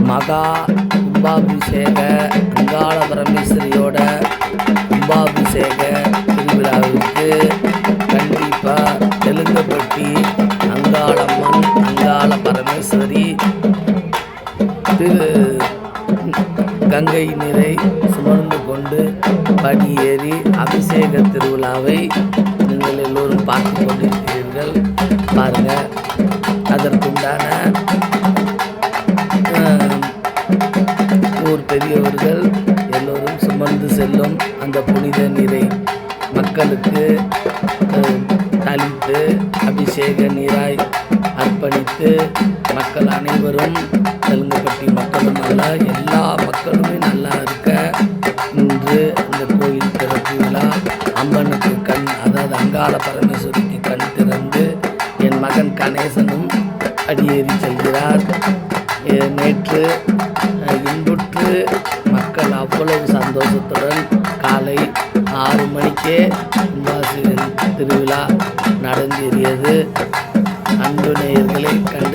மகா கும்பாபிஷேக அங்காள பரமேஸ்வரியோட கும்பாபிஷேக திருவிழாவிற்கு கண்டிப்பாக தெலுங்குப்பட்டி அங்காளம்மன் அங்காள பரமேஸ்வரி கங்கை நீரை சுமந்து கொண்டு படியேறி அபிஷேக திருவிழாவை நீங்கள் எல்லோரும் பார்த்து கொண்டிருக்கிறீர்கள். பாருங்கள், அதற்குண்டான ஊர் பெரியவர்கள் எல்லோரும் சுமந்து செல்லும் அந்த புனித நீரை மக்களுக்கு தளித்து அபிஷேக நீராய் அர்ப்பணித்து மக்கள் அனைவரும் தெலுங்குப்பட்டி மக்களும் நல்லா எல்லா மக்களுமே நல்லா இருக்க இன்று அந்த கோயில் திறப்பு விழா அம்மனுக்கு அதாவது அங்காள பரமேஸ்வரிக்கு கண் திறந்து என் மகன் கணேசனும் அடியேறி செல்கிறார். நேற்று இன்புற்று மக்கள் அவ்வளவு சந்தோஷத்துடன் காலை 6 மணிக்கே கும்பாபிஷேக திருவிழா நடந்தேறியது. அன்பு நேயர்களை கண்டு